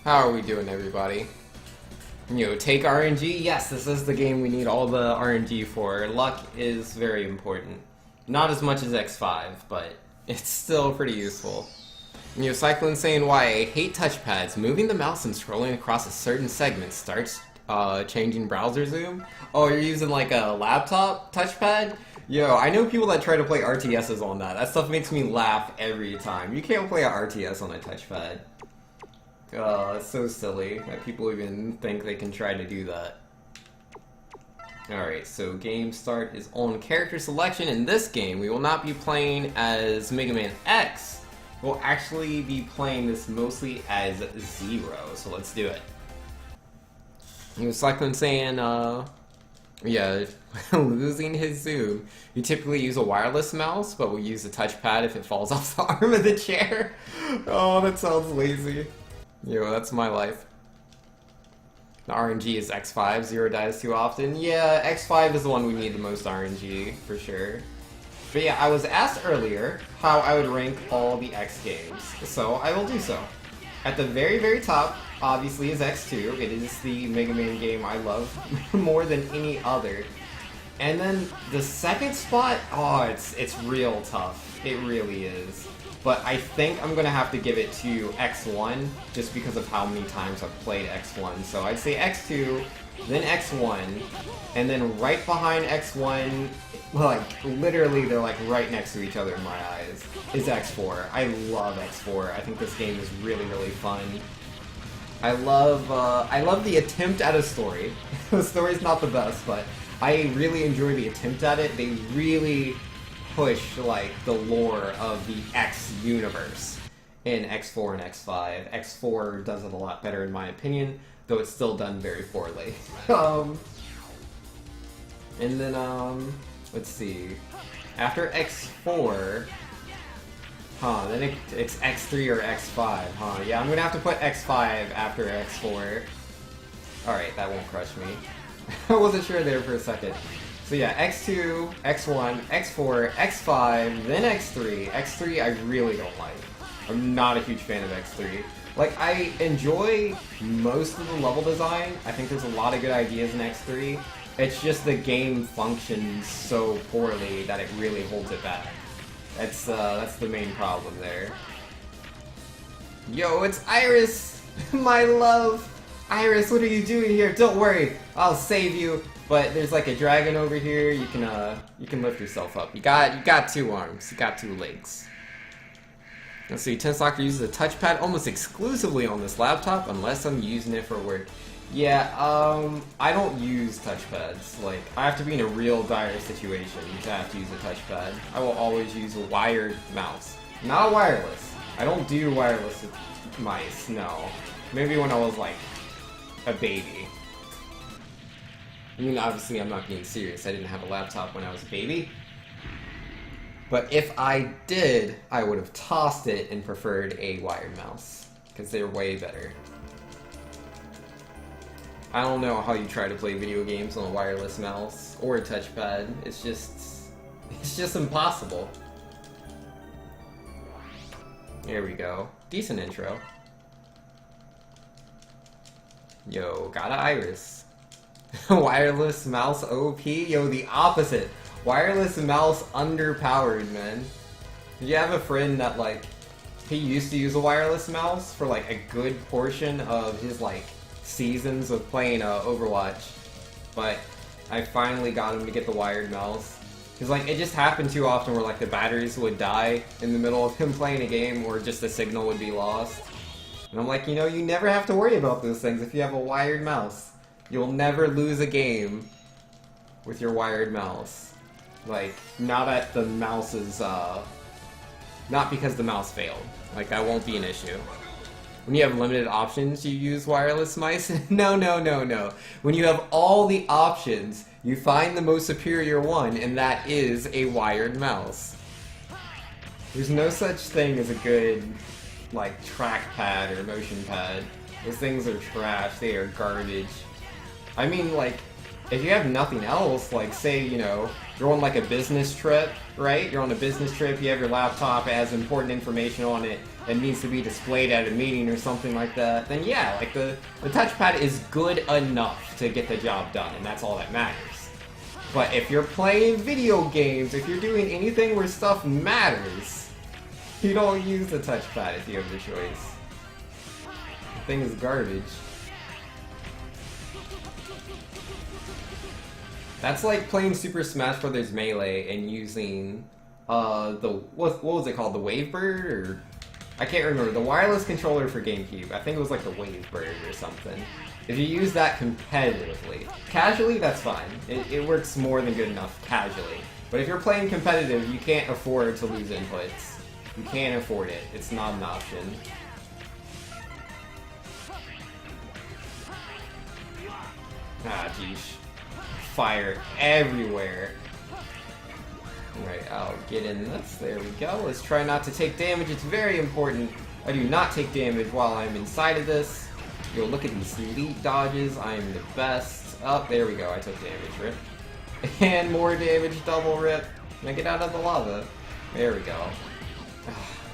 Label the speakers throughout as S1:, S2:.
S1: How are we doing, everybody? Take RNG? Yes, this is the game we need all the RNG for. Luck is very important. Not as much as X5, but it's still pretty useful. Cyclone saying why I hate touchpads. Moving the mouse and scrolling across a certain segment starts changing browser zoom. Oh, you're using like a laptop touchpad? Yo, I know people that try to play RTSs on that. That stuff makes me laugh every time. You can't play a RTS on a touchpad. It's so silly that people even think they can try to do that. Alright, so game start is on character selection. In this game, we will not be playing as Mega Man X. We'll actually be playing this mostly as Zero, so let's do it. He was Cyclone saying, yeah, losing his zoom. You typically use a wireless mouse, but we'll use the touchpad if it falls off the arm of the chair. Oh, that sounds lazy. Yo, that's my life. The RNG is X5, Zero dies too often. Yeah, X5 is the one we need the most RNG, for sure. But yeah, I was asked earlier how I would rank all the X games, so I will do so. At the very, very top, obviously, is X2. It is the Mega Man game I love more than any other. And then the second spot, oh, it's real tough. It really is. But I think I'm gonna have to give it to X1 just because of how many times I've played X1. So I'd say X2, then X1, and then right behind X1, like literally they're like right next to each other in my eyes, is X4. I love X4. I think this game is really, really fun. I love the attempt at a story. The story's not the best, but I really enjoy the attempt at it. They really push like the lore of the X universe in X4 and X5. X4 does it a lot better in my opinion, though it's still done very poorly. And then let's see. After X4, then it's X3 or X5, Yeah, I'm gonna have to put X5 after X4. Alright, that won't crush me. I wasn't sure there for a second. So yeah, X2, X1, X4, X5, then X3. X3 I really don't like. I'm not a huge fan of X3. Like, I enjoy most of the level design. I think there's a lot of good ideas in X3. It's just the game functions so poorly that it really holds it back. That's the main problem there. Yo, it's Iris! My love! Iris, what are you doing here? Don't worry, I'll save you. But there's like a dragon over here. You can lift yourself up. You got two arms. You got two legs. Let's see. Tenslocker uses a touchpad almost exclusively on this laptop, unless I'm using it for work. Yeah. I don't use touchpads. Like, I have to be in a real dire situation to have to use a touchpad. I will always use a wired mouse, not a wireless. I don't do wireless mice. No. Maybe when I was like a baby. I mean, obviously I'm not being serious. I didn't have a laptop when I was a baby. But if I did, I would have tossed it and preferred a wired mouse. Because they're way better. I don't know how you try to play video games on a wireless mouse or a touchpad. It's just impossible. There we go. Decent intro. Yo, got an Iris. Wireless mouse OP? Yo, the opposite. Wireless mouse underpowered, man. Did you have a friend that, like, he used to use a wireless mouse for, like, a good portion of his, like, seasons of playing Overwatch, but I finally got him to get the wired mouse. Because, like, it just happened too often where, like, the batteries would die in the middle of him playing a game, or just the signal would be lost. And I'm like, you never have to worry about those things if you have a wired mouse. You'll never lose a game with your wired mouse. Like, now that the mouse is, not because the mouse failed. Like, that won't be an issue. When you have limited options, you use wireless mice? No. When you have all the options, you find the most superior one, and that is a wired mouse. There's no such thing as a good, like, trackpad or motion pad. Those things are trash. They are garbage. I mean, like, if you have nothing else, like, say, you're on, like, a business trip, right? You're on a business trip, you have your laptop, it has important information on it, it needs to be displayed at a meeting or something like that, then yeah, like the touchpad is good enough to get the job done, and that's all that matters. But if you're playing video games, if you're doing anything where stuff matters, you don't use the touchpad if you have the choice. The thing is garbage. That's like playing Super Smash Bros. Melee and using what was it called? The Wavebird? Or I can't remember. The wireless controller for GameCube. I think it was like the Wavebird or something. If you use that competitively. Casually, that's fine. It works more than good enough casually. But if you're playing competitive, you can't afford to lose inputs. You can't afford it. It's not an option. Ah, geesh. Fire everywhere. Alright, I'll get in this. There we go. Let's try not to take damage. It's very important I do not take damage while I'm inside of this. Yo, look at these elite dodges. I am the best. Oh, there we go. I took damage, rip. And more damage, double rip. Can I get out of the lava? There we go.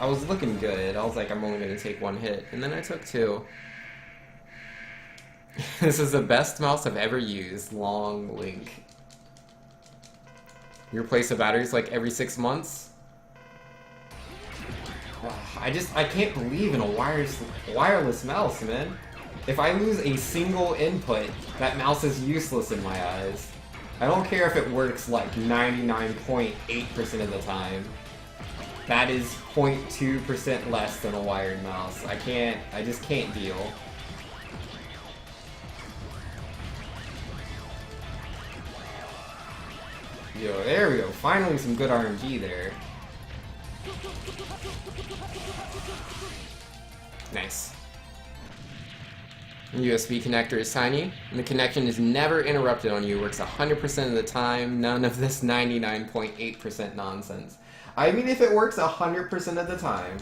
S1: I was looking good. I was like, I'm only going to take one hit. And then I took two. This is the best mouse I've ever used. Long Link. You replace the batteries like every 6 months? I can't believe in a wireless mouse, man. If I lose a single input, that mouse is useless in my eyes. I don't care if it works like 99.8% of the time. That is 0.2% less than a wired mouse. I just can't deal. Yo, there we go. Finally some good RNG there. Nice. USB connector is tiny, and the connection is never interrupted on you. Works 100% of the time. None of this 99.8% nonsense. I mean, if it works 100% of the time,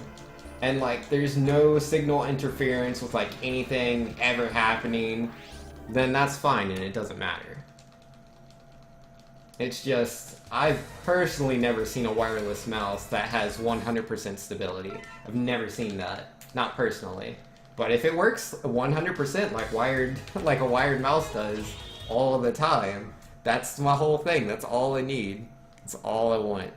S1: and like there's no signal interference with like anything ever happening, then that's fine and it doesn't matter. It's just, I've personally never seen a wireless mouse that has 100% stability. I've never seen that. Not personally. But if it works 100% like a wired mouse does all the time, that's my whole thing. That's all I need. That's all I want.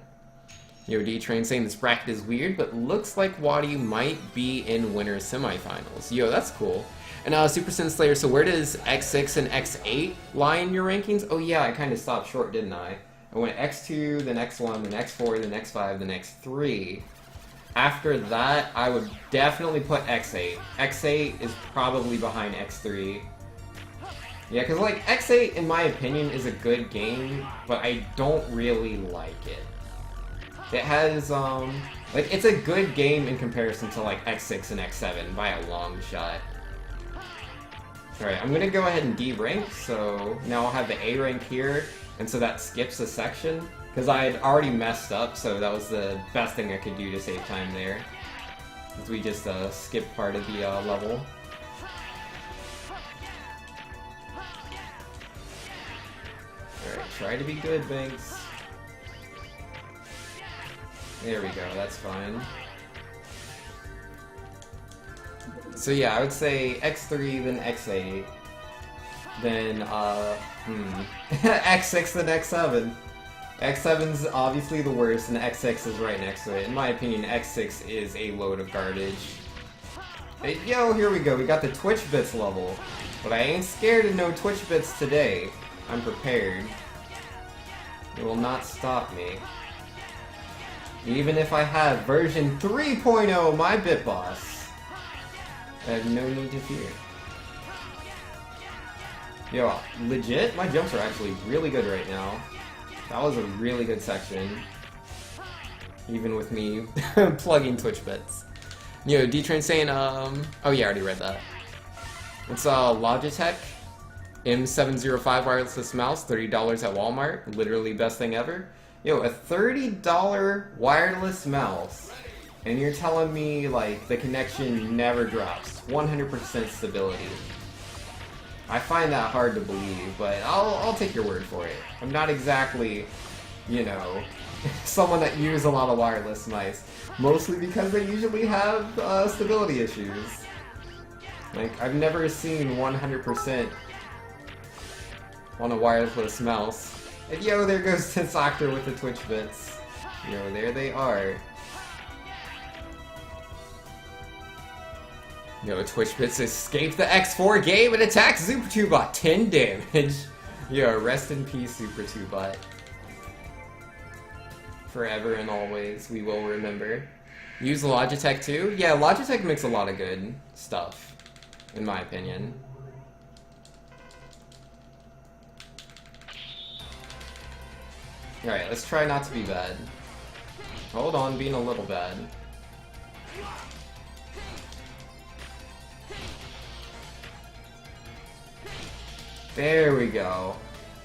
S1: Yo, D-Train saying this bracket is weird, but looks like Waddy might be in winner's semifinals. Yo, that's cool. And Super Sin Slayer, so where does X6 and X8 lie in your rankings? Oh yeah, I kind of stopped short, didn't I? I went X2, then X1, then X4, then X5, then X3. After that, I would definitely put X8. X8 is probably behind X3. Yeah, because like X8, in my opinion, is a good game, but I don't really like it. It has, like, it's a good game in comparison to like X6 and X7 by a long shot. Alright, I'm gonna go ahead and D-rank, so now I'll have the A rank here, and so that skips a section, because I had already messed up, so that was the best thing I could do to save time there. Because we just skipped part of the level. Alright, try to be good, Banks. There we go, that's fine. So yeah, I would say X3, then X8, then, X6, then X7. X7's obviously the worst, and X6 is right next to it. In my opinion, X6 is a load of garbage. Hey, yo, here we go, we got the Twitch Bits level. But I ain't scared of no Twitch Bits today. I'm prepared. It will not stop me. Even if I have version 3.0, my Bit Boss. I have no need to fear. Yo, legit, my jumps are actually really good right now. That was a really good section. Even with me plugging Twitch Bits. Yo, D-Train saying, oh yeah, I already read that. It's Logitech M705 wireless mouse, $30 at Walmart. Literally best thing ever. Yo, a $30 wireless mouse. And you're telling me, like, the connection never drops. 100% stability. I find that hard to believe, but I'll take your word for it. I'm not exactly, you know, someone that uses a lot of wireless mice. Mostly because they usually have stability issues. Like, I've never seen 100% on a wireless mouse. And yo, there goes Tensoctor with the Twitch bits. Yo, there they are. Yo, Twitch bits escape the X4 game and attack Super 2-Bot. 10 damage. Yo, rest in peace, Super 2-Bot. Forever and always, we will remember. Use Logitech too? Yeah, Logitech makes a lot of good stuff, in my opinion. Alright, let's try not to be bad. Hold on, being a little bad. There we go.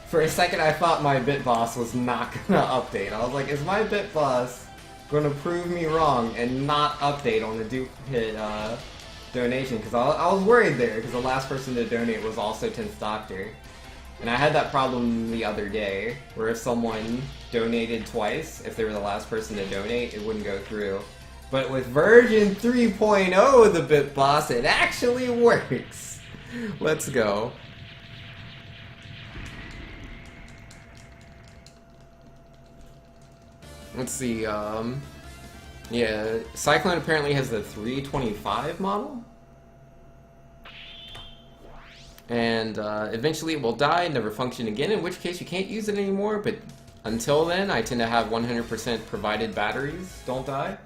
S1: For a second I thought my Bit Boss was not gonna update. I was like, is my Bit Boss gonna prove me wrong and not update on the duplicate donation? Because I was worried there, because the last person to donate was also Tensoctor. And I had that problem the other day, where if someone donated twice, if they were the last person to donate, it wouldn't go through. But with version 3.0 of the Bit Boss, it actually works! Let's go. Let's see, yeah, Cyclone apparently has the 325 model? And eventually it will die, never function again, in which case you can't use it anymore, but until then I tend to have 100% provided batteries don't die.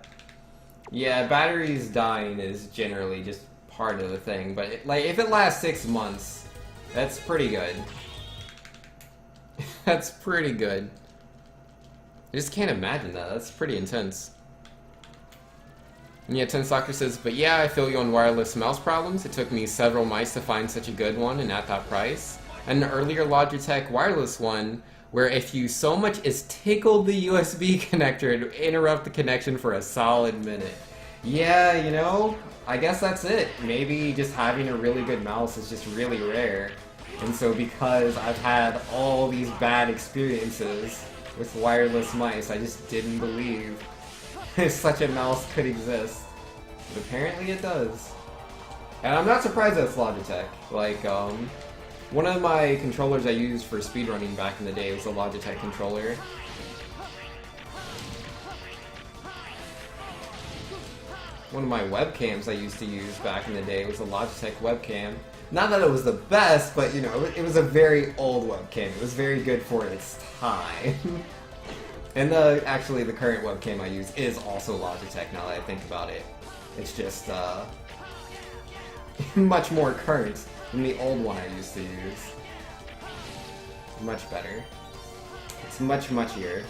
S1: Yeah, batteries dying is generally just part of the thing, but like if it lasts 6 months, that's pretty good. That's pretty good. I just can't imagine that. That's pretty intense. And yeah, Tensoctor says, but yeah, I feel you on wireless mouse problems. It took me several mice to find such a good one and at that price. And an earlier Logitech wireless one, where if you so much as tickled the USB connector, it would interrupt the connection for a solid minute. Yeah, you know, I guess that's it. Maybe just having a really good mouse is just really rare. And so because I've had all these bad experiences with wireless mice, I just didn't believe such a mouse could exist. But apparently it does. And I'm not surprised that it's Logitech. Like, one of my controllers I used for speedrunning back in the day was a Logitech controller. One of my webcams I used to use back in the day was a Logitech webcam. Not that it was the best, but you know, it was a very old webcam. It was very good for its time. And actually the current webcam I use is also Logitech now that I think about it. It's just much more current than the old one I used to use. Much better. It's much muchier.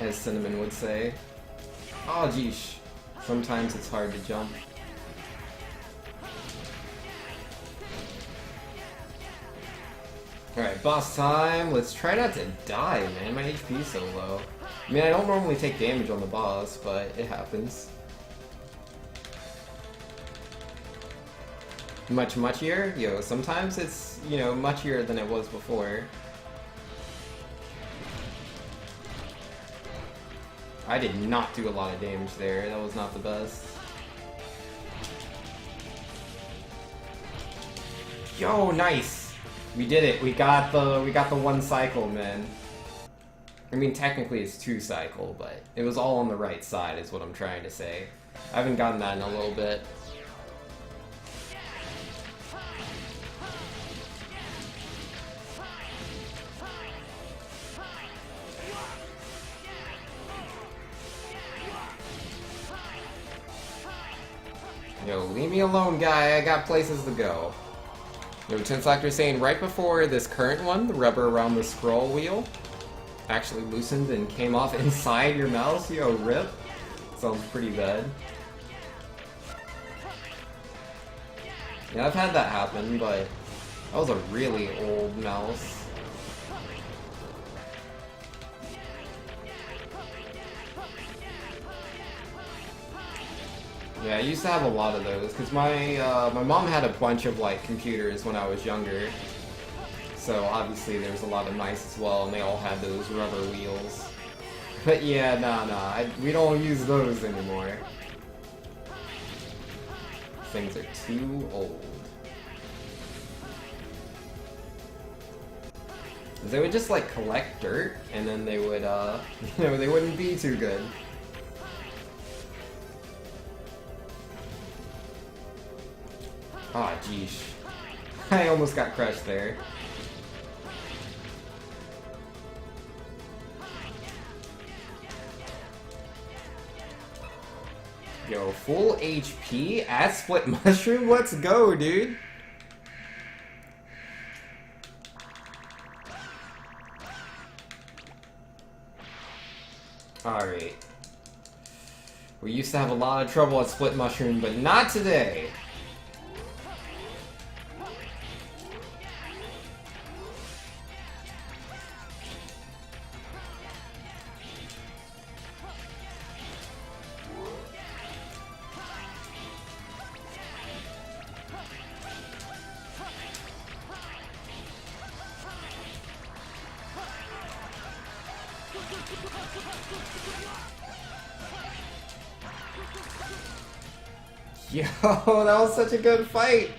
S1: As Cinnamon would say. Oh geesh. Sometimes it's hard to jump. Alright, boss time. Let's try not to die, man. My HP is so low. I mean, I don't normally take damage on the boss, but it happens. Much muchier? Yo, sometimes it's, you know, muchier than it was before. I did not do a lot of damage there. That was not the best. Yo, nice! We did it. We got the one cycle, man. I mean, technically it's 2 cycle, but it was all on the right side is what I'm trying to say. I haven't gotten that in a little bit. Yo, leave me alone, guy. I got places to go. Yo, Tensoctor saying right before this current one, the rubber around the scroll wheel actually loosened and came off inside your mouse. Yo, rip. Sounds pretty bad. Yeah, I've had that happen, but that was a really old mouse. Yeah, I used to have a lot of those, because my mom had a bunch of, like, computers when I was younger. So obviously there's a lot of mice as well, and they all had those rubber wheels. But yeah, we don't use those anymore. Things are too old. They would just like collect dirt, and then they would, you know, they wouldn't be too good. Ah, jeesh. I almost got crushed there. Yo, full HP at Split Mushroom? Let's go, dude! Alright. We used to have a lot of trouble at Split Mushroom, but not today! Yo, that was such a good fight!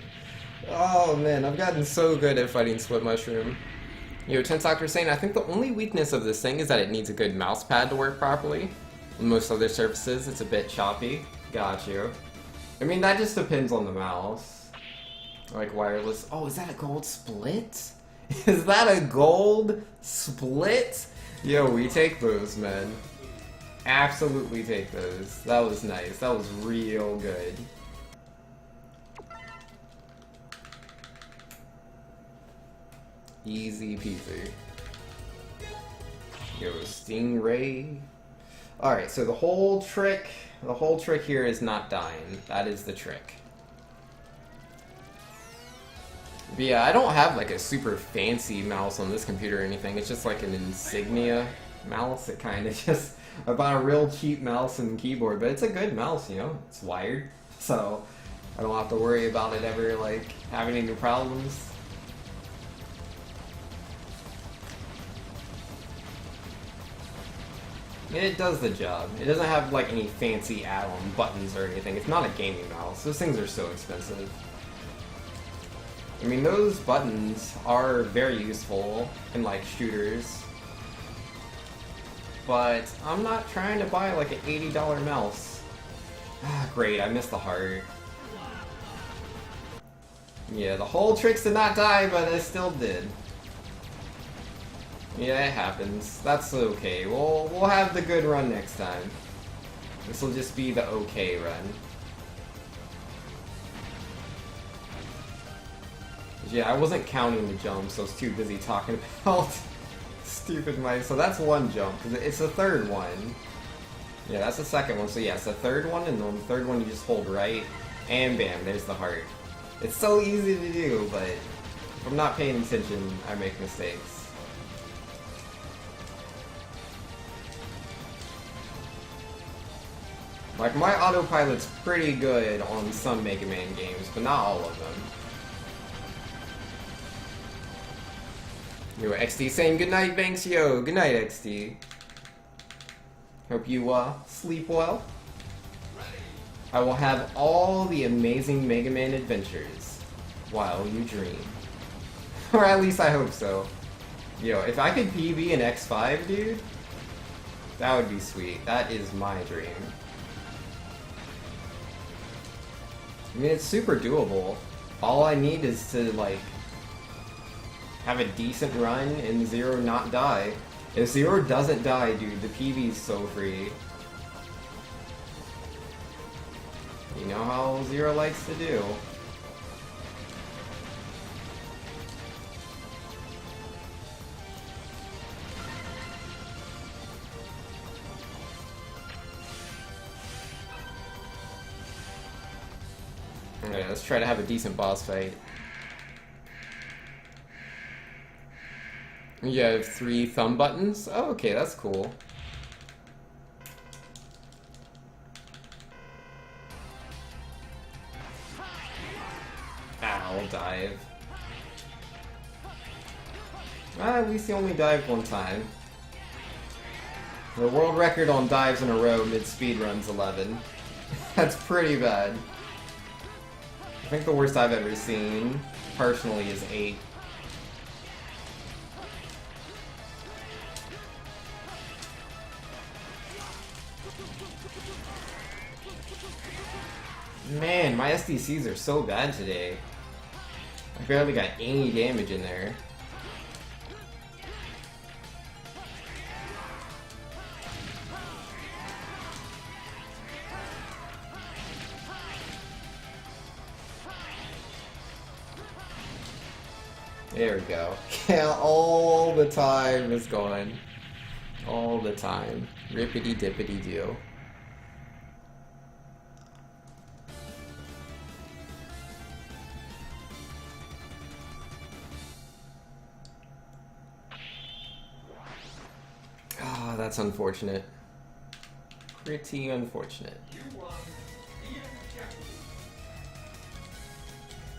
S1: Oh man, I've gotten so good at fighting Split Mushroom. Yo, Tensoctor saying, I think the only weakness of this thing is that it needs a good mouse pad to work properly. On most other surfaces, it's a bit choppy. Got you. I mean, that just depends on the mouse. Like wireless. Oh, is that a gold split? Is that a gold split? Yo, we take those, man. Absolutely take those. That was nice. That was real good. Easy peasy. Yo, Stingray. Alright, so the whole trick here is not dying. That is the trick. But yeah, I don't have like a super fancy mouse on this computer or anything. It's just like an Insignia mouse. It kind of just... I bought a real cheap mouse and keyboard, but it's a good mouse, you know? It's wired, so I don't have to worry about it ever, like, having any problems. It does the job. It doesn't have, like, any fancy add-on buttons or anything. It's not a gaming mouse. Those things are so expensive. I mean, those buttons are very useful in, like, shooters. But I'm not trying to buy, like, an $80 mouse. Ah, great, I missed the heart. Yeah, the whole trick's to not die, but I still did. Yeah, it happens. That's okay. We'll have the good run next time. This will just be the okay run. Yeah, I wasn't counting the jumps, so I was too busy talking about stupid mice. So that's one jump. It's the third one. Yeah, that's the second one. So yeah, it's the third one, and then the third one you just hold right, and bam, there's the heart. It's so easy to do, but if I'm not paying attention, I make mistakes. Like, my autopilot's pretty good on some Mega Man games, but not all of them. Yo, XD saying goodnight, Banks. Yo, goodnight, XD. Hope you, sleep well. I will have all the amazing Mega Man adventures while you dream. Or at least I hope so. Yo, if I could PB an X5, dude, that would be sweet. That is my dream. I mean, it's super doable. All I need is to, like, have a decent run and Zero not die. If Zero doesn't die, dude, the PB's so free. You know how Zero likes to do. Alright, let's try to have a decent boss fight. You have 3 thumb buttons? Oh, okay, that's cool. Ow, dive. At least he only dived one time. The world record on dives in a row mid-speedrun's 11. That's pretty bad. I think the worst I've ever seen, personally, is 8. Man, my SDCs are so bad today. I barely got any damage in there. There we go. Yeah, all the time is gone. All the time. Rippity dippity do. Ah, that's unfortunate. Pretty unfortunate.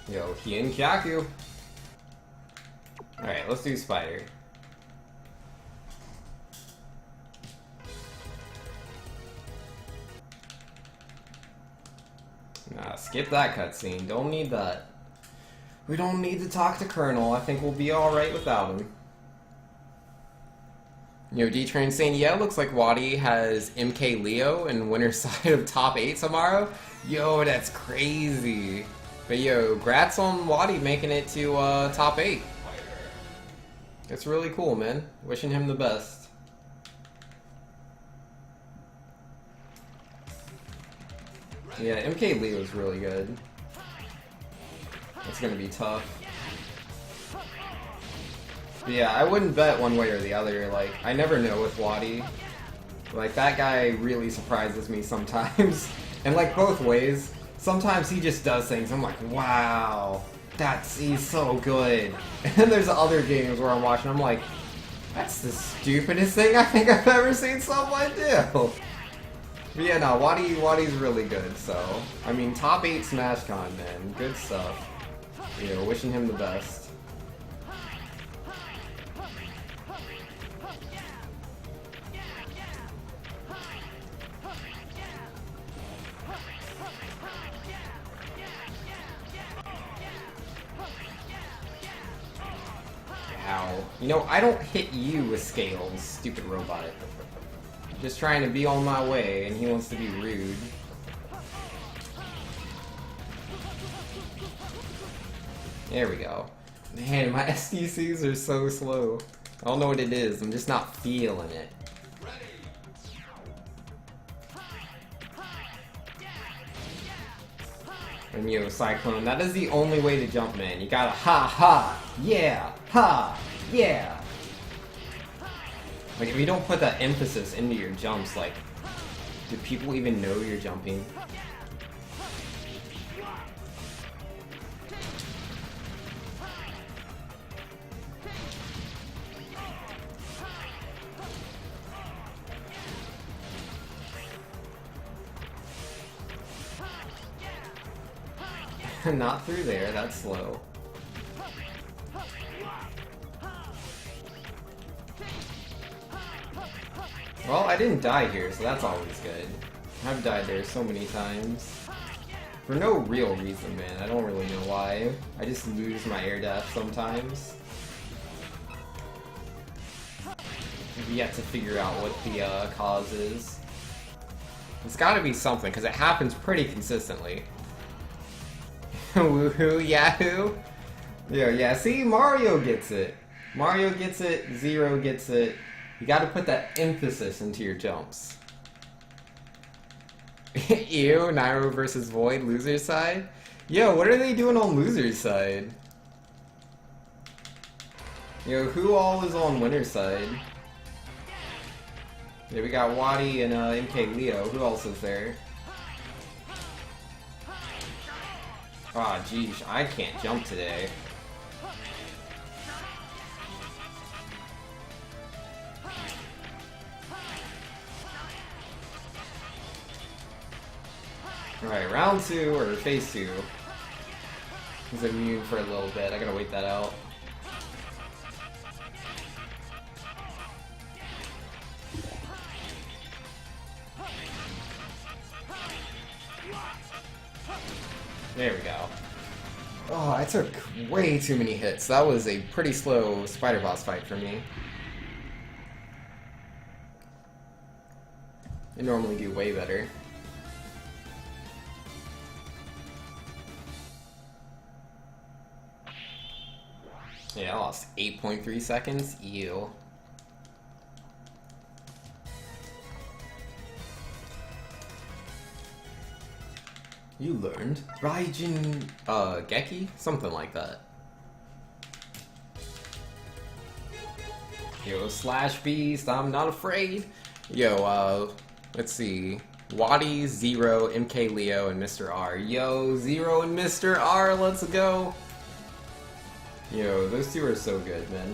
S1: Yo, Hien Kyaku. Alright, let's do Spider. Nah, skip that cutscene. Don't need that. We don't need to talk to Colonel. I think we'll be alright without him. Yo, D-Train saying, yeah, looks like Wadi has MK Leo and winner's side of top 8 tomorrow. Yo, that's crazy. But yo, grats on Wadi making it to top 8. It's really cool, man. Wishing him the best. Yeah, MK Leo's really good. It's gonna be tough. But yeah, I wouldn't bet one way or the other. Like, I never know with Wadi. Like, that guy really surprises me sometimes. And like, both ways. Sometimes he just does things, I'm like, wow. He's so good. And then there's other games where I'm watching, I'm like, that's the stupidest thing I think I've ever seen someone do. But yeah, no, Wadi's really good, so. I mean, top 8 SmashCon, man. Good stuff. You know, wishing him the best. You know, I don't hit you with scales, stupid robot. I'm just trying to be on my way, and he wants to be rude. There we go. Man, my SDCs are so slow. I don't know what it is, I'm just not feeling it. And yo, Cyclone, that is the only way to jump, man. You gotta ha, yeah, yeah. Like, if you don't put that emphasis into your jumps, like, do people even know you're jumping? Not through there, that's slow. Well, I didn't die here, so that's always good. I've died there so many times. For no real reason, man. I don't really know why. I just lose my air dash sometimes. I've yet to figure out what the cause is. It's gotta be something, because it happens pretty consistently. Woohoo, Yahoo! Yo, yeah, see, Mario gets it. Mario gets it, Zero gets it. You gotta put that emphasis into your jumps. Ew, Nairo versus Void, loser's side? Yo, what are they doing on loser's side? Yo, who all is on winner's side? Yeah, we got Wadi and MK Leo. Who else is there? Ah, geez, I can't jump today. Alright, round 2, or phase 2. He's immune for a little bit, I gotta wait that out. There we go. Oh, I took way too many hits. That was a pretty slow spider boss fight for me. I normally do way better. Yeah, I lost 8.3 seconds. Ew. You learned Raijin Geki? Something like that. Yo, Slash Beast, I'm not afraid. Yo, let's see. Wadi, Zero, MK Leo, and Mr. R. Yo, Zero and Mr. R, let's go! Yo, those two are so good, man.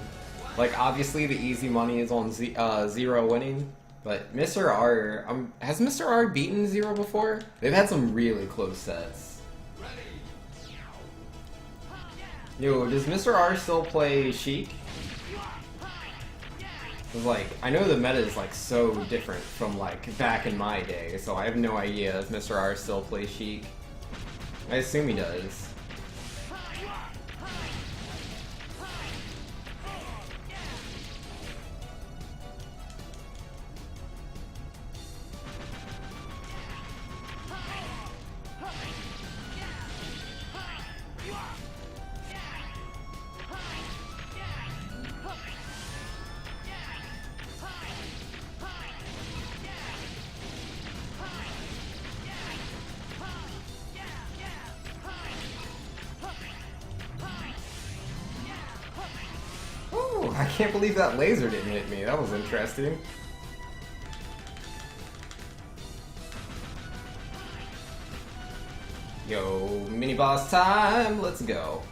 S1: Like, obviously the easy money is on Zero winning, but Mr. R, has Mr. R beaten Zero before? They've had some really close sets. Yo, does Mr. R still play Sheik? Cause like, I know the meta is like so different from like back in my day, so I have no idea if Mr. R still plays Sheik. I assume he does. I can't believe that laser didn't hit me. That was interesting. Yo, mini boss time. Let's go.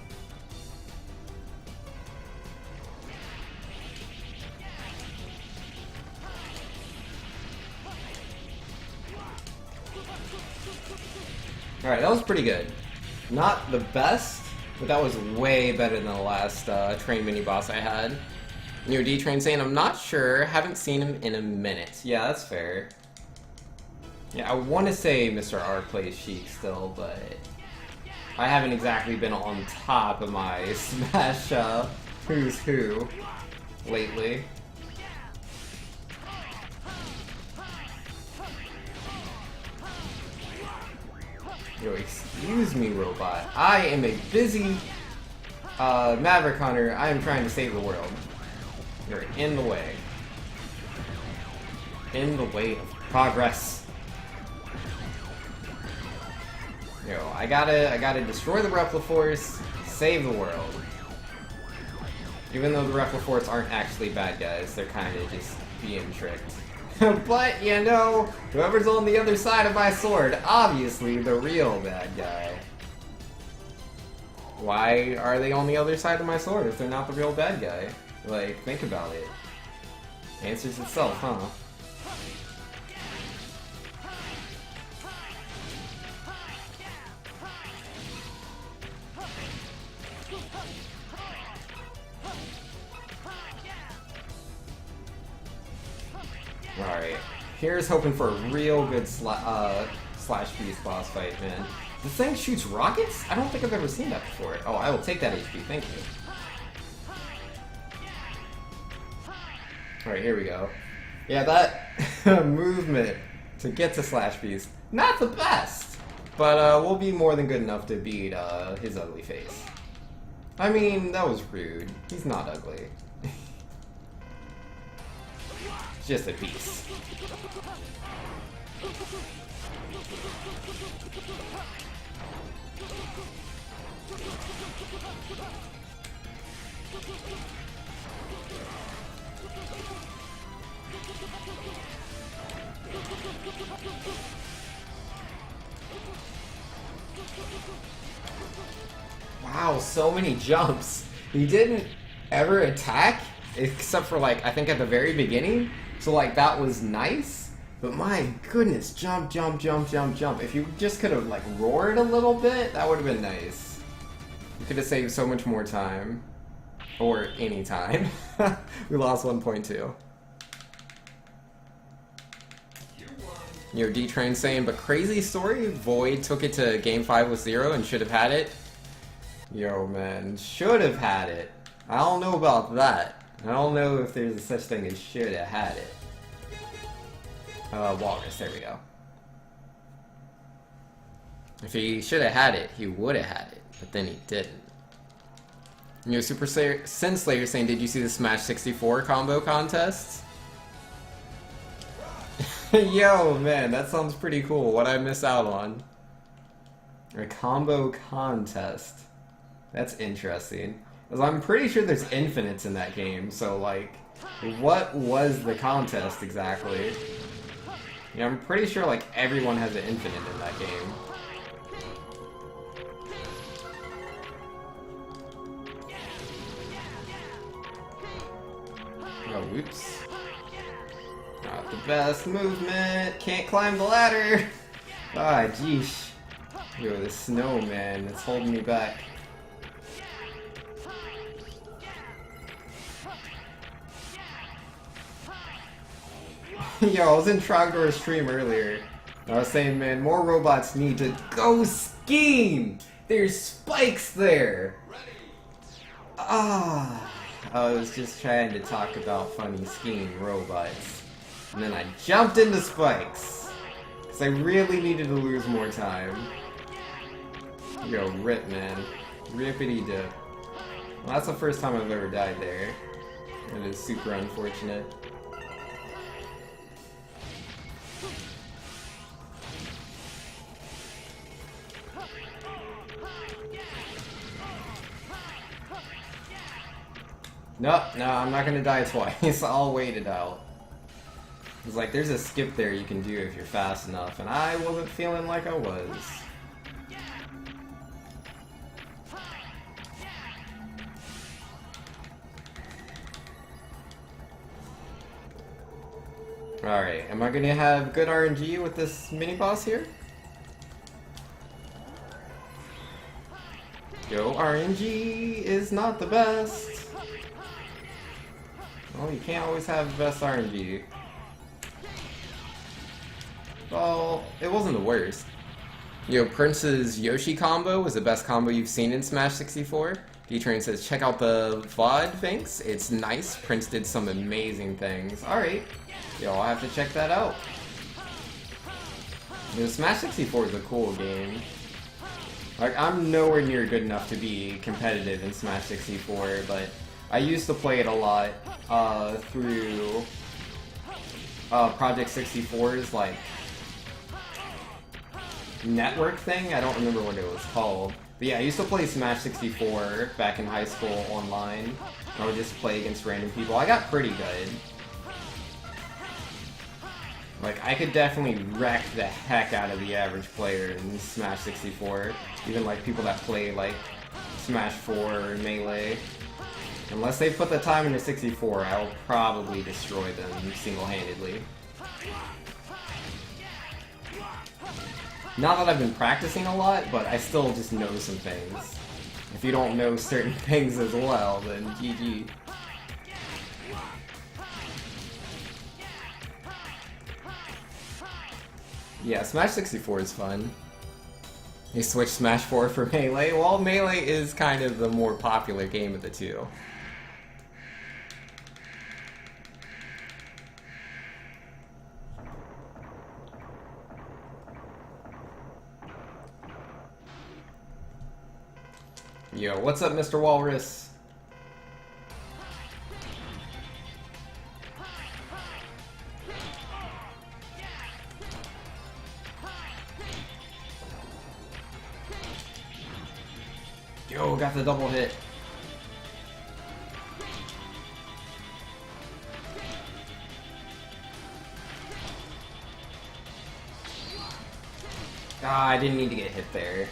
S1: Alright, that was pretty good. Not the best, but that was way better than the last train mini boss I had. Yo, D-Train saying, I'm not sure, haven't seen him in a minute. Yeah, that's fair. Yeah, I want to say Mr. R plays Sheik still, but I haven't exactly been on top of my Smash Who's Who lately. Yo, excuse me, robot. I am a busy Maverick Hunter. I am trying to save the world. You're in the way. In the way of progress. Yo, I gotta destroy the Repliforce, save the world. Even though the Repliforce aren't actually bad guys, they're kinda just being tricked. But, you know, whoever's on the other side of my sword, obviously the real bad guy. Why are they on the other side of my sword if they're not the real bad guy? Like, think about it. Answers itself, huh? Alright, here's hoping for a real good Slash Beast boss fight, man. The thing shoots rockets? I don't think I've ever seen that before. Oh, I will take that HP, thank you. Alright, here we go. Yeah, that movement to get to Slash Beast, not the best! But we'll be more than good enough to beat his ugly face. I mean, that was rude. He's not ugly. Just a piece. Wow, so many jumps. He didn't ever attack, except for like, I think at the very beginning. So like, that was nice. But my goodness, jump, jump, jump, jump, jump. If you just could have like roared a little bit, that would have been nice. You could have saved so much more time. Or any time. We lost 1.2. You know, D-Train saying, but crazy story, Void took it to Game 5 with 0 and should have had it. Yo, man, should have had it. I don't know about that. I don't know if there's a such thing as should have had it. Walrus, there we go. If he should have had it, he would have had it, but then he didn't. You know, Super Sin Slayer saying, did you see the Smash 64 combo contest? Yo, man, that sounds pretty cool. What'd I miss out on? A combo contest. That's interesting. Because I'm pretty sure there's infinites in that game, so, like, what was the contest exactly? Yeah, I'm pretty sure, like, everyone has an infinite in that game. Oh, whoops. Not the best movement. Can't climb the ladder. Ah, jeesh. Yo, the snowman, it's holding me back. Yo, I was in Trogdor's stream earlier. I was saying, man, more robots need to go skiing! There's spikes there! Ah, I was just trying to talk about funny skiing robots. And then I jumped into spikes! Because I really needed to lose more time. Yo, rip, man. Rippity dip. Well, that's the first time I've ever died there. It is super unfortunate. No, I'm not gonna die twice. I'll wait it out. It's like, there's a skip there you can do if you're fast enough, and I wasn't feeling like I was. Alright, am I gonna have good RNG with this mini-boss here? Yo, RNG is not the best. Well, you can't always have the best RNG. Well, it wasn't the worst. Yo, Prince's Yoshi combo was the best combo you've seen in Smash 64. D-Train says, check out the VOD, thanks. It's nice. Prince did some amazing things. Alright. Yo, I'll have to check that out. You know, Smash 64 is a cool game. Like, I'm nowhere near good enough to be competitive in Smash 64, but I used to play it a lot through Project 64's, like, network thing. I don't remember what it was called. But yeah, I used to play Smash 64 back in high school online. I would just play against random people. I got pretty good. Like, I could definitely wreck the heck out of the average player in Smash 64. Even, like, people that play, like, Smash 4 or Melee. Unless they put the time into 64, I will probably destroy them single-handedly. Not that I've been practicing a lot, but I still just know some things. If you don't know certain things as well, then GG. Yeah, Smash 64 is fun. They switched Smash 4 for Melee. Well, Melee is kind of the more popular game of the two. Yo, what's up, Mr. Walrus? Yo, got the double hit. Ah, I didn't need to get hit there.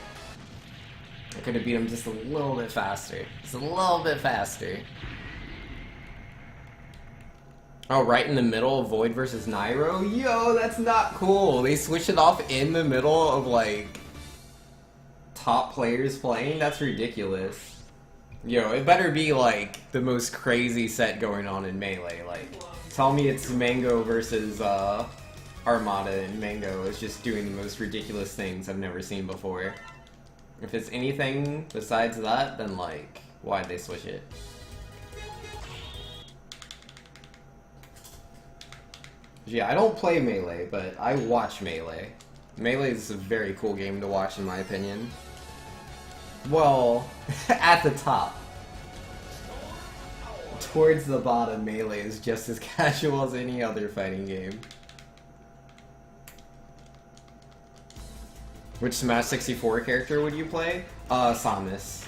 S1: I could have beat him just a little bit faster. Just a little bit faster. Oh, right in the middle of Void versus Nairo? Yo, that's not cool. They switched it off in the middle of, like, top players playing? That's ridiculous. Yo, it better be, like, the most crazy set going on in Melee. Like, tell me it's Mango versus, Armada and Mango is just doing the most ridiculous things I've never seen before. If it's anything besides that, then like, why'd they switch it? Yeah, I don't play Melee, but I watch Melee. Melee is a very cool game to watch in my opinion. Well, at the top. Towards the bottom, Melee is just as casual as any other fighting game. Which Smash 64 character would you play? Samus.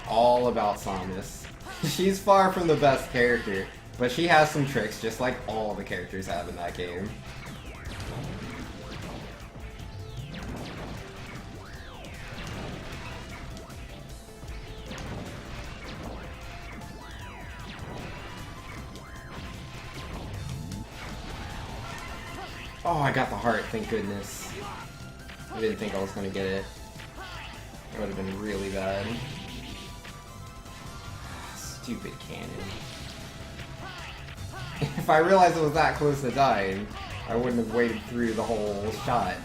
S1: All about Samus. She's far from the best character, but she has some tricks just like all the characters have in that game. Oh, I got the heart, thank goodness. I didn't think I was gonna get it. That would have been really bad. Stupid cannon. If I realized it was that close to dying, I wouldn't have waited through the whole shot.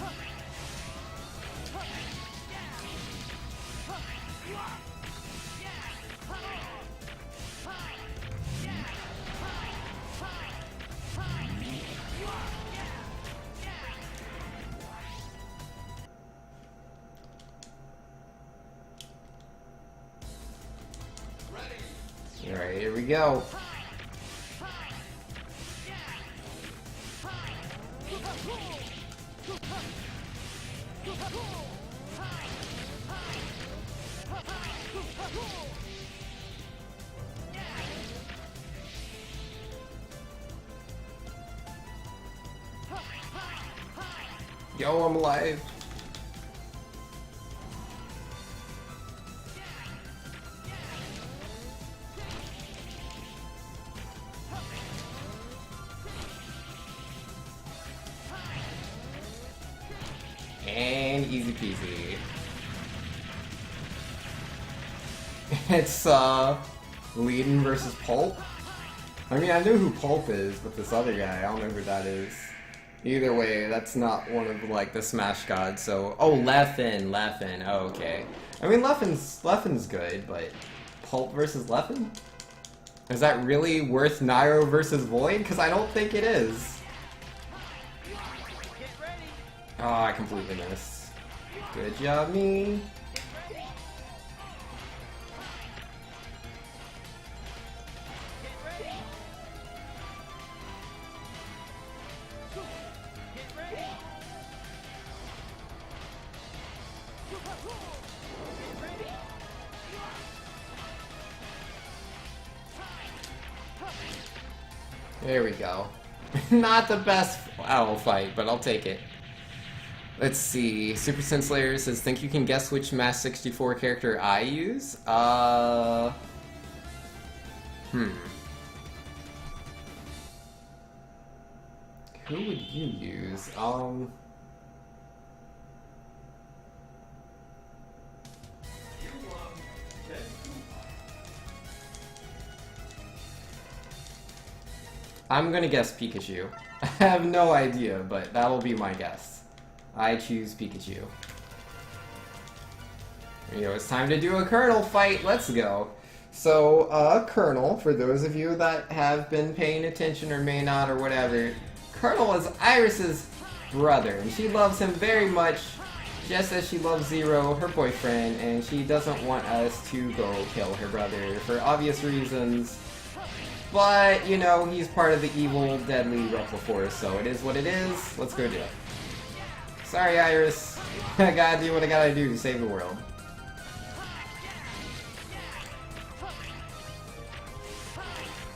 S1: Alright, here we go. Yo, I'm alive. And easy peasy. It's, Leiden versus Pulp. I mean, I know who Pulp is, but this other guy, I don't know who that is. Either way, that's not one of, like, the Smash gods, so... Oh, Leffen, oh, okay. I mean, Leffen's good, but... Pulp versus Leffen? Is that really worth Nairo versus Void? Because I don't think it is. Oh, I completely missed. Good job, me. There we go. Not the best owl fight, but I'll take it. Let's see. Super Sin Slayer says, think you can guess which Smash 64 character I use? Who would you use? I'm gonna guess Pikachu. I have no idea, but that'll be my guess. I choose Pikachu. You know, it's time to do a Colonel fight. Let's go. So, Colonel, for those of you that have been paying attention or may not or whatever, Colonel is Iris's brother, and she loves him very much, just as she loves Zero, her boyfriend, and she doesn't want us to go kill her brother for obvious reasons. But, you know, he's part of the evil, deadly Reptile Force, so it is what it is. Let's go do it. Sorry, Iris. I gotta do what I gotta do to save the world.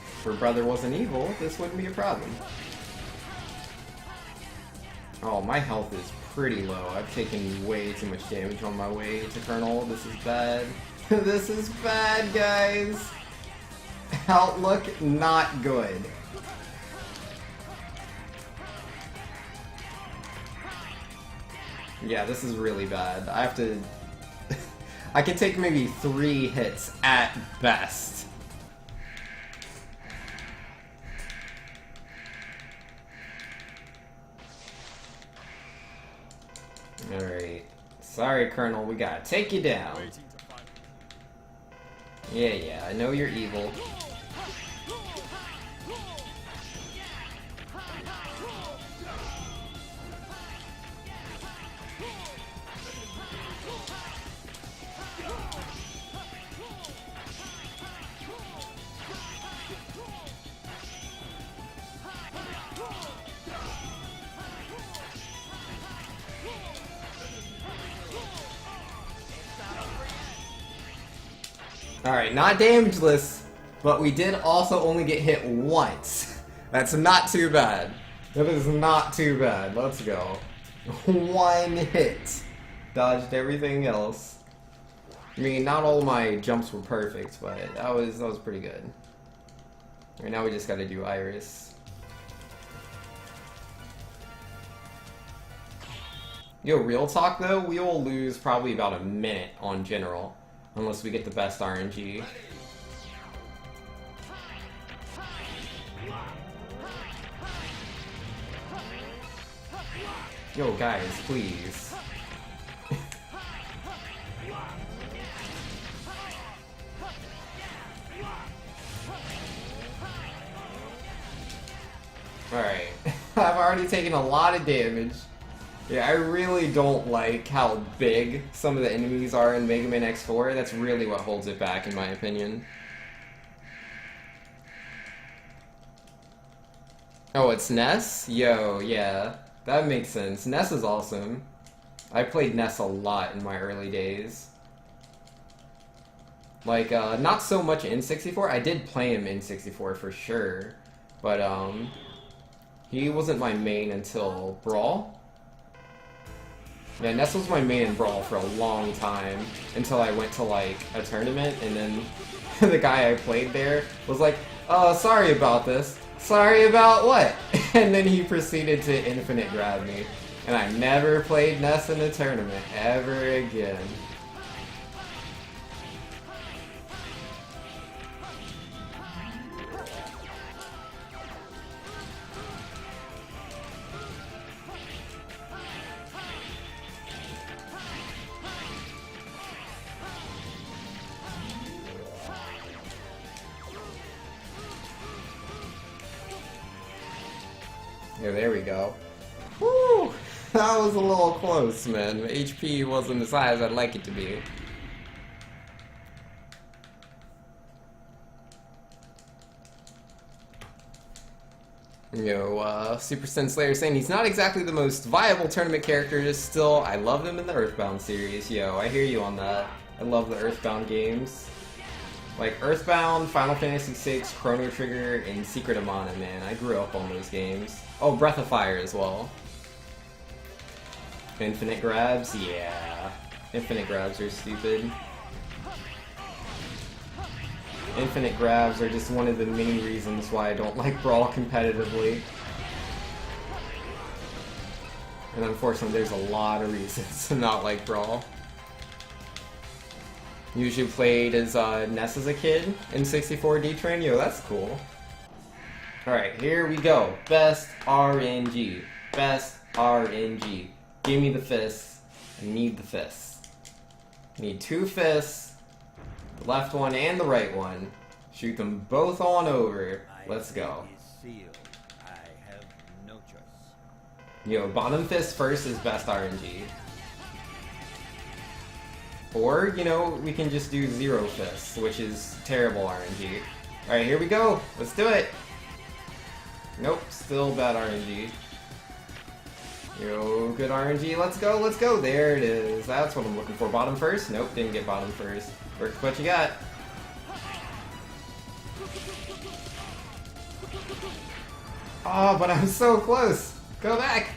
S1: If her brother wasn't evil, this wouldn't be a problem. Oh, my health is pretty low. I've taken way too much damage on my way to Colonel. This is bad. This is bad, guys. Outlook not good. Yeah, this is really bad. I have to... I can take maybe 3 hits at best. Alright. Sorry, Colonel, we gotta take you down. Yeah, I know you're evil. Alright, not damageless, but we did also only get hit once. That's not too bad. That is not too bad. Let's go. One hit. Dodged everything else. I mean, not all my jumps were perfect, but that was pretty good. Right now we just gotta do Iris. Yo, real talk though, we will lose probably about a minute on general. Unless we get the best RNG. Yo, guys, please. Alright. I've already taken a lot of damage. Yeah, I really don't like how big some of the enemies are in Mega Man X4. That's really what holds it back, in my opinion. Oh, it's Ness? Yo, yeah. That makes sense. Ness is awesome. I played Ness a lot in my early days. Like, not so much in 64. I did play him in 64 for sure. But, he wasn't my main until Brawl. Yeah, Ness was my main in Brawl for a long time, until I went to, like, a tournament, and then the guy I played there was like, oh, sorry about this. Sorry about what? And then he proceeded to infinite grab me. And I never played Ness in a tournament ever again. Yeah, there we go. Woo! That was a little close, man. The HP wasn't as high as I'd like it to be. Yo, Super Sen Slayer saying he's not exactly the most viable tournament character, just still, I love him in the Earthbound series. Yo, I hear you on that. I love the Earthbound games. Like, Earthbound, Final Fantasy VI, Chrono Trigger, and Secret of Mana, man. I grew up on those games. Oh, Breath of Fire as well. Infinite grabs? Yeah. Infinite grabs are stupid. Infinite grabs are just one of the main reasons why I don't like Brawl competitively. And unfortunately, there's a lot of reasons to not like Brawl. Usually played as Ness as a kid in 64 D-Train. Yo, that's cool. Alright, here we go. Best RNG. Best RNG. Give me the fists. I need the fists. Need two fists. The left one and the right one. Shoot them both on over. Let's go. Yo, bottom fist first is best RNG. Or, you know, we can just do zero fists, which is terrible RNG. Alright, here we go. Let's do it. Nope, still bad RNG. Yo, good RNG. Let's go, let's go. There it is. That's what I'm looking for. Bottom first? Nope, didn't get bottom first. Work what you got. Oh, but I'm so close. Go back.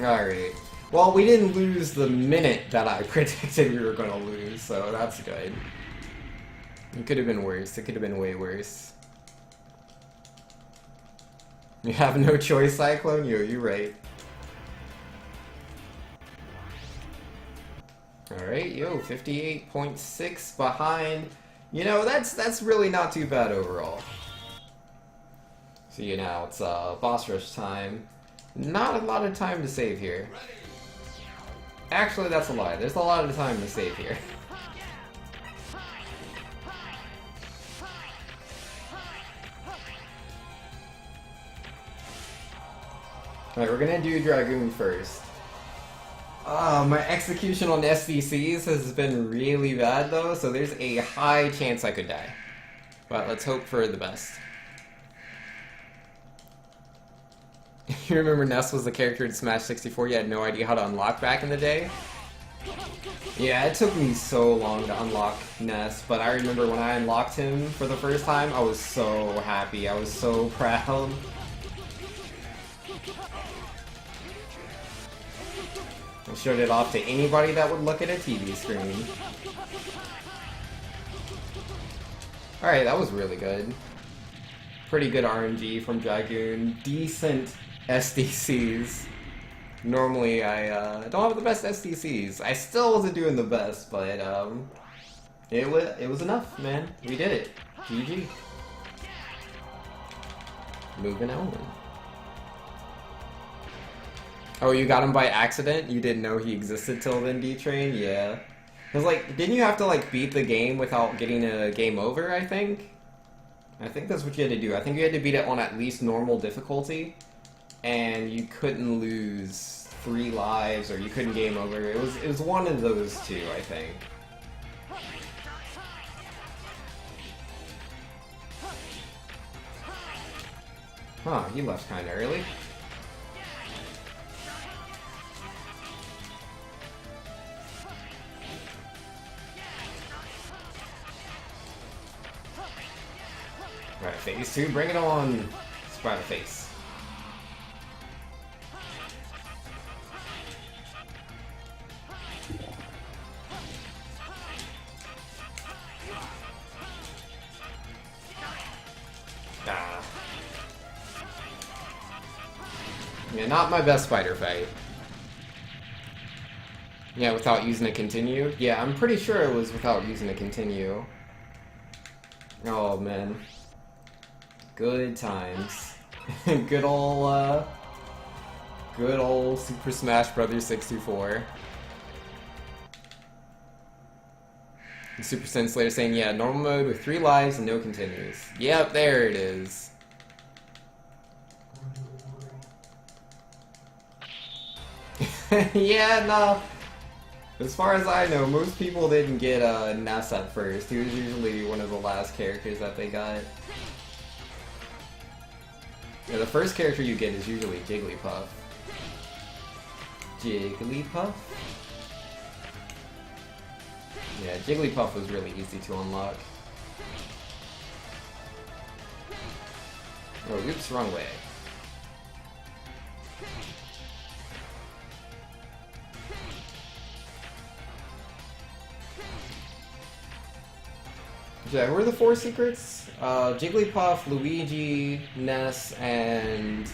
S1: Alright. Well, we didn't lose the minute that I predicted we were going to lose, so that's good. It could have been worse. It could have been way worse. You have no choice, Cyclone? Yo, you're right. Alright, yo, 58.6 behind. You know, that's really not too bad overall. So now it's boss rush time. Not a lot of time to save here. Actually, that's a lie. There's a lot of time to save here. Alright, we're gonna do Dragoon first. My execution on SDCs has been really bad though, so there's a high chance I could die. But let's hope for the best. You remember Ness was the character in Smash 64 you had no idea how to unlock back in the day? Yeah, it took me so long to unlock Ness, but I remember when I unlocked him for the first time, I was so happy, I was so proud. I showed it off to anybody that would look at a TV screen. Alright, that was really good. Pretty good RNG from Dragoon. Decent SDCs. Normally I don't have the best SDCs. I still wasn't doing the best, but it was enough, man. We did it. GG. Moving on. Oh, you got him by accident? You didn't know he existed till then, D-Train? Yeah. Cause like, didn't you have to like beat the game without getting a game over, I think? I think that's what you had to do. I think you had to beat it on at least normal difficulty. And you couldn't lose 3 lives, or you couldn't game over. It was one of those two, I think. Huh, he left kinda early. Right, phase 2, bring it on! Spider face. Ah. Yeah, not my best spider fight. Yeah, without using a continue? Yeah, I'm pretty sure it was without using a continue. Oh, man. Good times. Good old Super Smash Bros. 64. And Super Senslator saying, yeah, normal mode with 3 lives and no continues. Yep, there it is. Yeah, no. As far as I know, most people didn't get Ness at first. He was usually one of the last characters that they got. Yeah, the first character you get is usually Jigglypuff. Jigglypuff? Yeah, Jigglypuff was really easy to unlock. Oh, oops, wrong way. Yeah, who are the 4 secrets? Jigglypuff, Luigi, Ness, and...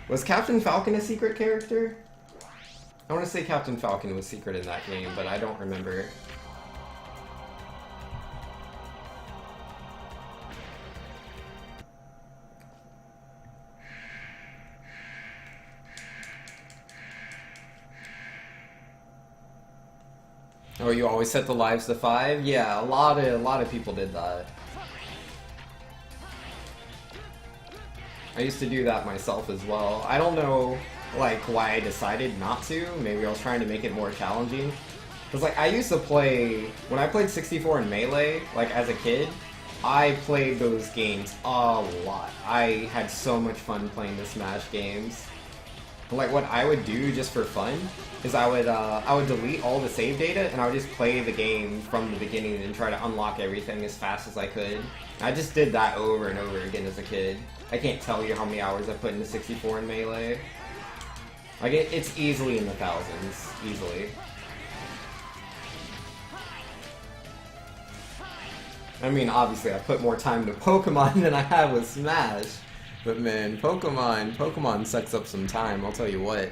S1: Was Captain Falcon a secret character? I want to say Captain Falcon was secret in that game, but I don't remember. Oh, you always set the lives to 5? Yeah, a lot of people did that. I used to do that myself as well. I don't know, like, why I decided not to. Maybe I was trying to make it more challenging. Because, like, I used to play... When I played 64 and Melee, like, as a kid, I played those games a lot. I had so much fun playing the Smash games. Like, what I would do just for fun is I would delete all the save data and I would just play the game from the beginning and try to unlock everything as fast as I could. I just did that over and over again as a kid. I can't tell you how many hours I put into 64 and Melee. Like, it's easily in the thousands. Easily. I mean, obviously I put more time to Pokemon than I have with Smash. But man, Pokemon sucks up some time, I'll tell you what.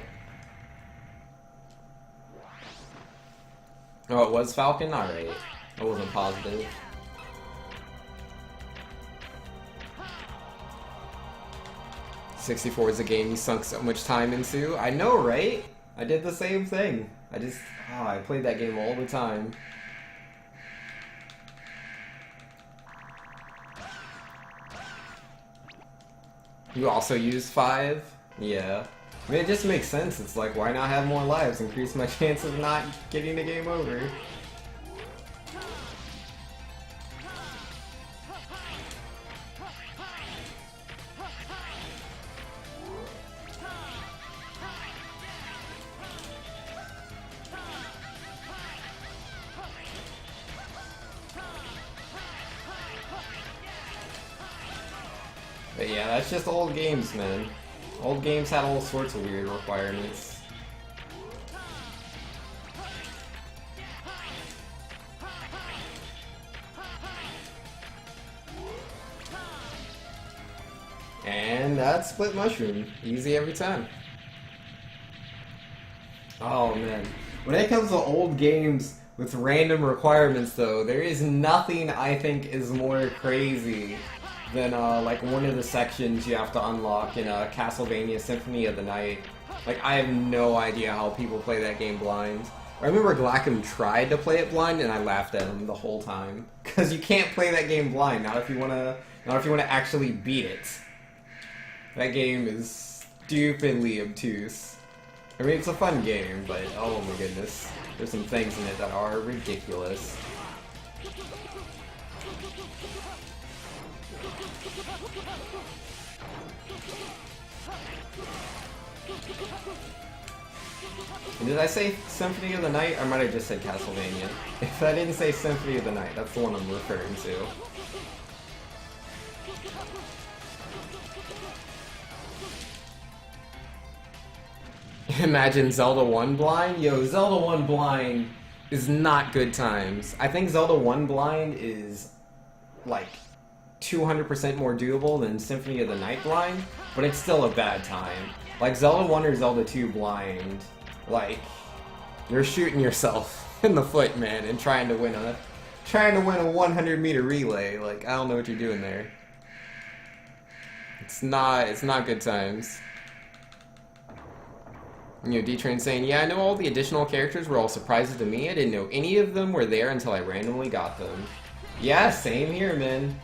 S1: Oh, it was Falcon? Alright. I wasn't positive. 64 is a game you sunk so much time into. I know, right? I did the same thing. I played that game all the time. You also use 5? Yeah. I mean, it just makes sense. It's like, why not have more lives? Increase my chance of not getting the game over. But yeah, that's just old games, man. Old games had all sorts of weird requirements. And that's split mushroom. Easy every time. Oh man. When it comes to old games with random requirements though, there is nothing I think is more crazy than like one of the sections you have to unlock in Castlevania Symphony of the Night. Like, I have no idea how people play that game blind. I remember Glackham tried to play it blind and I laughed at him the whole time. Cause you can't play that game blind, not if you wanna actually beat it. That game is stupidly obtuse. I mean, it's a fun game, but oh my goodness. There's some things in it that are ridiculous. Did I say Symphony of the Night? I might have just said Castlevania. If I didn't say Symphony of the Night, that's the one I'm referring to. Imagine Zelda 1 blind? Yo, Zelda 1 blind is not good times. I think Zelda 1 blind is like 200% more doable than Symphony of the Night blind, but it's still a bad time. Like Zelda 1 or Zelda 2 blind, like you're shooting yourself in the foot, man, and trying to win a 100-meter relay. Like, I don't know what you're doing there. It's not good times. You know, D-Train saying, yeah, I know all the additional characters were all surprises to me. I didn't know any of them were there until I randomly got them. Yeah, same here, man.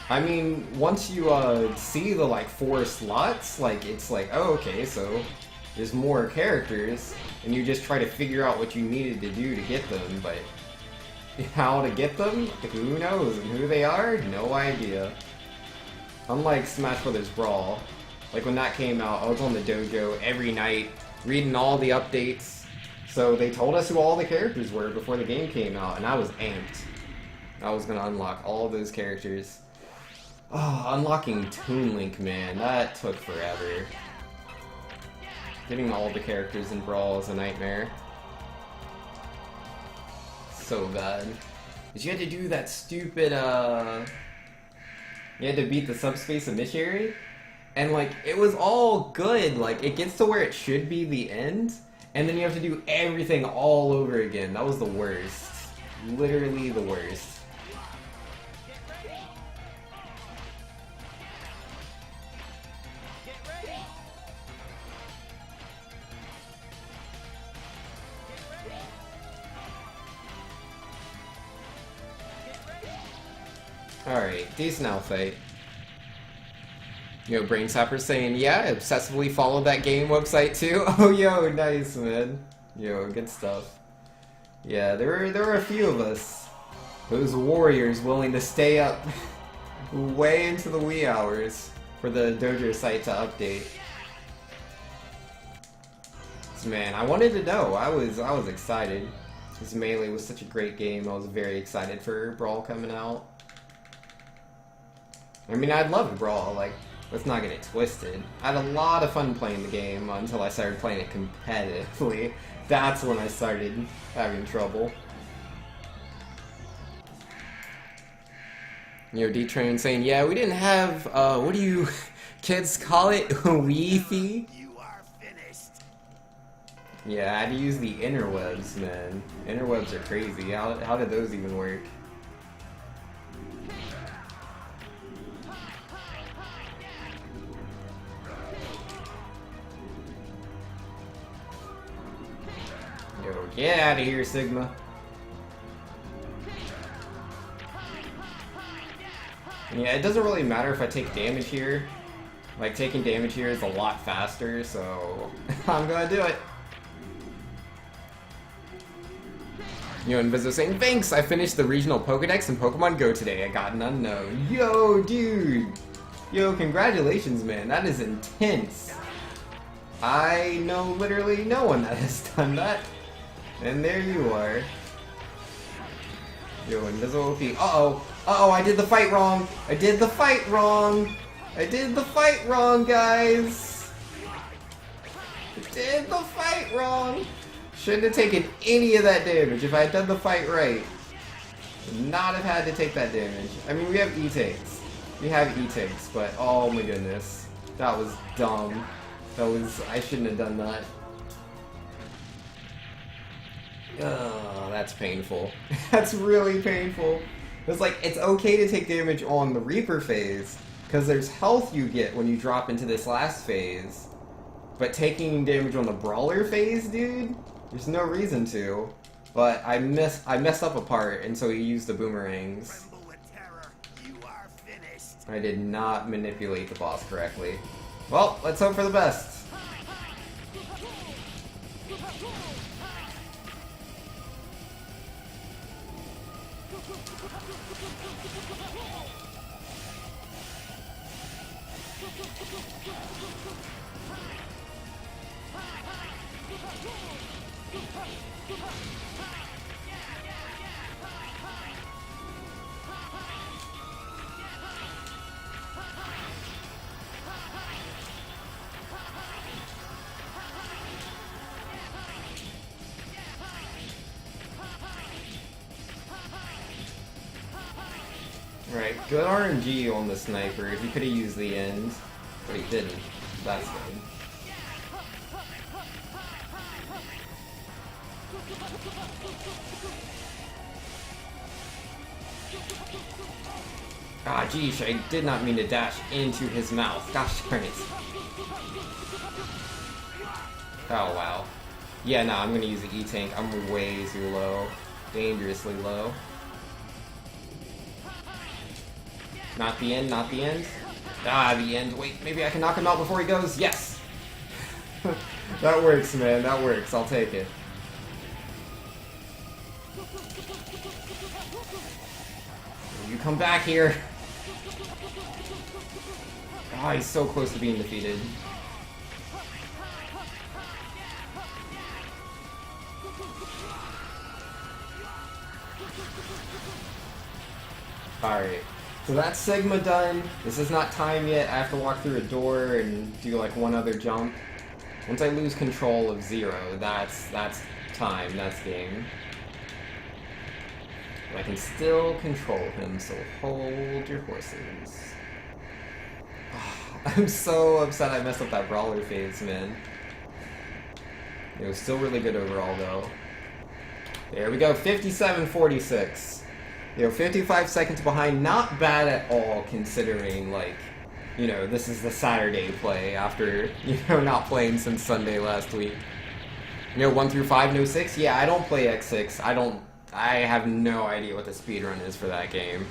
S1: I mean, once you see the like 4 slots, like it's like, oh, okay, so there's more characters, and you just try to figure out what you needed to do to get them, but how to get them? Who knows? And who they are? No idea. Unlike Smash Bros. Brawl, like when that came out, I was on the dojo every night, reading all the updates, so they told us who all the characters were before the game came out, and I was amped. I was gonna unlock all those characters. Oh, unlocking Toon Link, man, that took forever. Getting all the characters in Brawl is a nightmare. So bad. Because you had to do that stupid, you had to beat the subspace initiary, and like, it was all good, like, it gets to where it should be the end, and then you have to do everything all over again. That was the worst. Literally the worst. Alright, decent outfit. Yo, Brain Sapper saying, yeah, I obsessively followed that game website too. Oh, yo, nice, man. Yo, good stuff. Yeah, there were a few of us. Those warriors willing to stay up way into the wee hours for the dojo site to update. So, man, I wanted to know. I was excited. This Melee was such a great game. I was very excited for Brawl coming out. I mean, I'd love Brawl, like, let's not get it twisted. I had a lot of fun playing the game until I started playing it competitively. That's when I started having trouble. You know, D-Train saying, yeah, we didn't have, what do you kids call it? Wi-Fi?
S2: You are finished.
S1: Yeah, I had to use the interwebs, man. Interwebs are crazy. How did those even work? Yo, get out of here, Sigma. Yeah, it doesn't really matter if I take damage here. Like, taking damage here is a lot faster, so I'm gonna do it. Yo, Inviso saying, thanks! I finished the regional Pokedex in Pokemon Go today. I got an unknown. Yo, dude! Yo, congratulations, man. That is intense. I know literally no one that has done that. And there you are. Yo, Invisible OP. Uh-oh. Uh-oh, I did the fight wrong. I did the fight wrong. I did the fight wrong, guys. I did the fight wrong. Shouldn't have taken any of that damage. If I had done the fight right, would not have had to take that damage. I mean, we have E-takes. We have E-takes, but oh my goodness. That was dumb. I shouldn't have done that. Oh, that's painful. That's really painful. It's like, it's okay to take damage on the Reaper phase, because there's health you get when you drop into this last phase. But taking damage on the Brawler phase, dude? There's no reason to. But I messed up a part, and so he used the boomerangs. I did not manipulate the boss correctly. Well, let's hope for the best. Right, good RNG on the sniper. He could have used the end, but he didn't. That's good. Ah, geez, I did not mean to dash into his mouth. Gosh darn it. Oh, wow. Yeah, no, I'm gonna use the E-Tank. I'm way too low. Dangerously low. Not the end, not the end. Ah, the end. Wait, maybe I can knock him out before he goes. Yes! That works, man. That works. I'll take it. You come back here. Ah, he's so close to being defeated. Alright. So that's Sigma done. This is not time yet. I have to walk through a door and do like one other jump. Once I lose control of Zero, that's time, that's game. But I can still control him, so hold your horses. I'm so upset I messed up that Brawler phase, man. It was still really good overall, though. There we go, 57-46. You know, 55 seconds behind, not bad at all, considering, like, you know, this is the Saturday play after, you know, not playing since Sunday last week. You know, 1 through 5, no 6? Yeah, I don't play X6. I have no idea what the speedrun is for that game.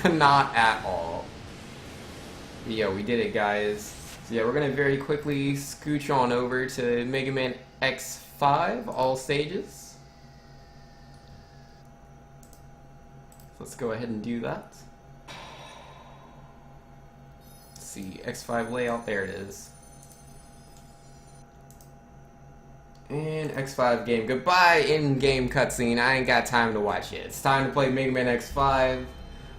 S1: Not at all. But yeah, we did it, guys. So yeah, we're gonna very quickly scooch on over to Mega Man X5, all stages. Let's go ahead and do that. Let's see, X5 layout, there it is. And X5 game. Goodbye, in-game cutscene. I ain't got time to watch it. It's time to play Mega Man X5.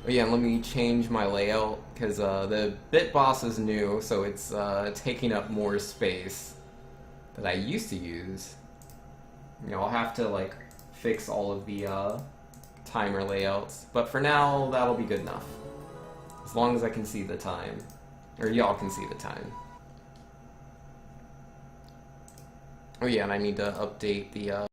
S1: Oh yeah, let me change my layout, because the bit boss is new, so it's taking up more space that I used to use. You know, I'll have to, like, fix all of the, timer layouts, but for now that'll be good enough as long as I can see the time, or y'all can see the time. Oh yeah, and I need to update the